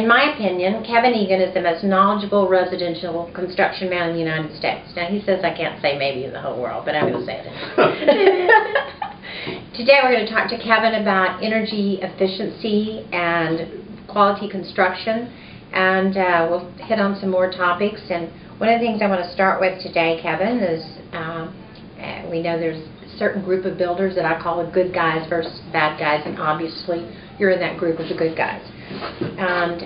in my opinion, Kevin Egan is the most knowledgeable residential construction man in the United States. Now, he says I can't say maybe in the whole world, but I'm going to say it. Today we're going to talk to Kevin about energy efficiency and quality construction, and we'll hit on some more topics. And one of the things I want to start with today, Kevin, is we know there's a certain group of builders that I call the good guys versus bad guys, and obviously you're in that group of the good guys. And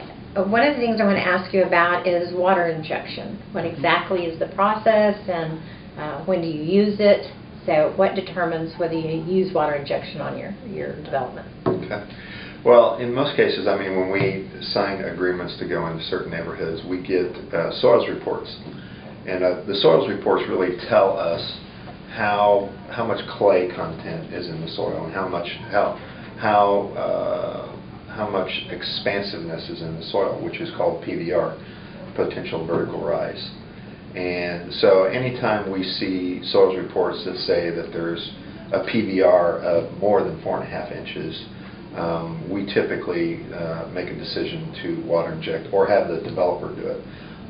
one of the things I want to ask you about is water injection. What exactly is the process, and when do you use it? So what determines whether you use water injection on your development? Okay. Well, in most cases, I mean, when we sign agreements to go into certain neighborhoods, we get soils reports. And the soils reports really tell us how much clay content is in the soil and how much expansiveness is in the soil, which is called PVR, potential vertical rise. And so anytime we see soils reports that say that there's a PVR of more than 4.5 inches, we typically make a decision to water inject or have the developer do it.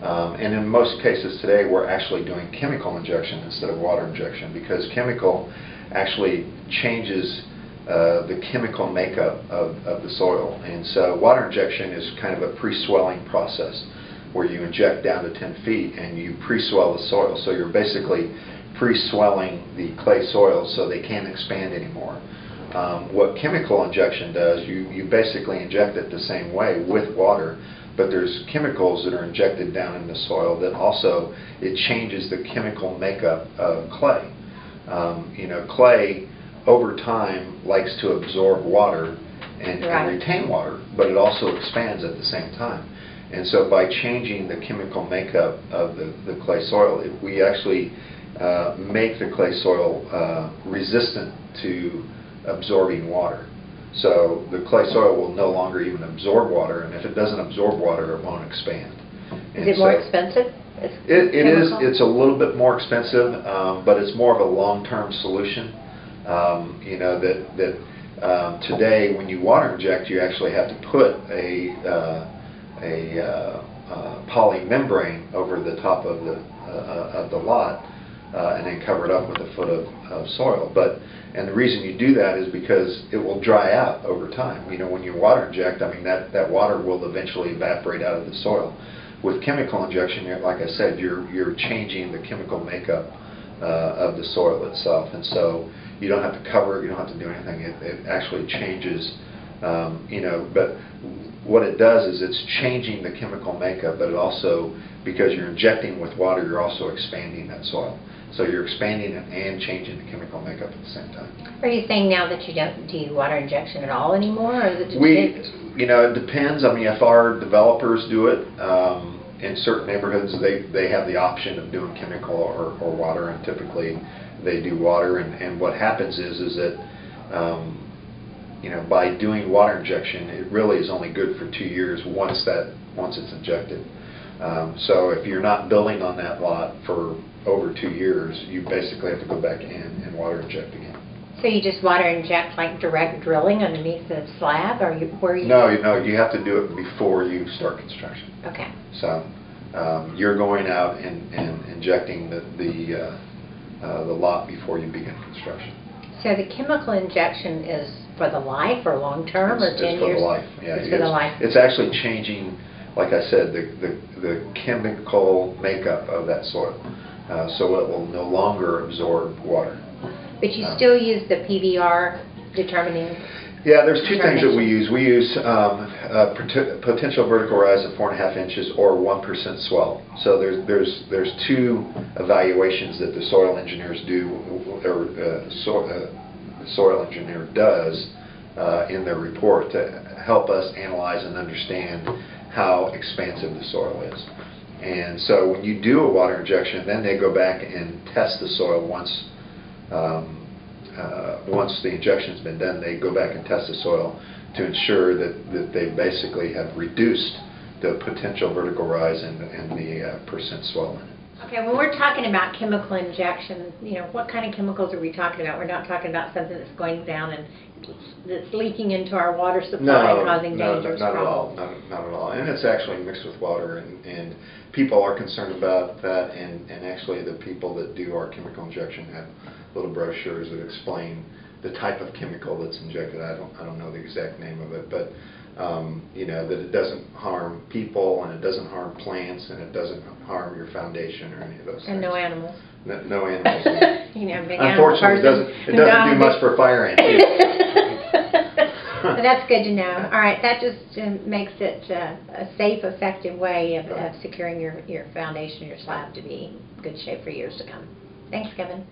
And in most cases today, we're actually doing chemical injection instead of water injection, because chemical actually changes the chemical makeup of the soil. And so water injection is kind of a pre-swelling process, where you inject down to 10 feet and you pre-swell the soil. So you're basically pre-swelling the clay soil so they can't expand anymore. What chemical injection does, you basically inject it the same way with water, but there's chemicals that are injected down in the soil that also, it changes the chemical makeup of clay. You know, clay over time likes to absorb water and retain water, but it also expands at the same time. And so by changing the chemical makeup of the clay soil, we actually make the clay soil resistant to absorbing water. So the clay soil will no longer even absorb water, and if it doesn't absorb water, it won't expand. Is it more expensive? It is. It's a little bit more expensive, but it's more of a long-term solution. You know, that today when you water inject, you actually have to put a poly membrane over the top of the lot and then cover it up with a foot of soil. And the reason you do that is because it will dry out over time. You know, when you water inject, I mean, that water will eventually evaporate out of the soil. With chemical injection, like I said, you're changing the chemical makeup of the soil itself, and so you don't have to cover it, you don't have to do anything. It actually changes. You know, but what it does is it's changing the chemical makeup, but it also, because you're injecting with water, you're also expanding that soil. So you're expanding it and changing the chemical makeup at the same time. Are you saying now that you don't do water injection at all anymore, or is it just you know, it depends. I mean, if our developers do it, in certain neighborhoods, they have the option of doing chemical or water, and typically they do water. And what happens is that you know, by doing water injection, it really is only good for 2 years once it's injected. So if you're not building on that lot for over 2 years, you basically have to go back in and water inject again. So you just water inject like direct drilling underneath the slab, or where you? No, you have to do it before you start construction. Okay. So you're going out and injecting the lot before you begin construction. So the chemical injection is for the life or long term, or 10 years? It's for the life. Yeah, it's for the life. It's actually changing, like I said, the chemical makeup of that soil, so it will no longer absorb water. But you still use the PVR determining? Yeah, there's two things that we use. We use potential vertical rise of 4.5 inches or 1% swell. So there's two evaluations that the soil engineers do, or soil engineer does in their report to help us analyze and understand how expansive the soil is. And so when you do a water injection, then they go back and test the soil once the injection's been done. They go back and test the soil to ensure that they basically have reduced the potential vertical rise and the percent swell in it. Okay, when we're talking about chemical injection, you know, what kind of chemicals are we talking about? We're not talking about something that's going down and that's leaking into our water supply and causing dangerous problems. Not at all. And it's actually mixed with water, and people are concerned about that, and actually the people that do our chemical injection have little brochures that explain the type of chemical that's injected. I don't know the exact name of it, but you know, that it doesn't harm people, and it doesn't harm plants, and it doesn't harm your foundation or any of those things. And no animals. No animals. You know, big Unfortunately, it doesn't do much for fire ants. But that's good to know. All right, that just makes it a safe, effective way of securing your foundation, your slab to be in good shape for years to come. Thanks, Kevin.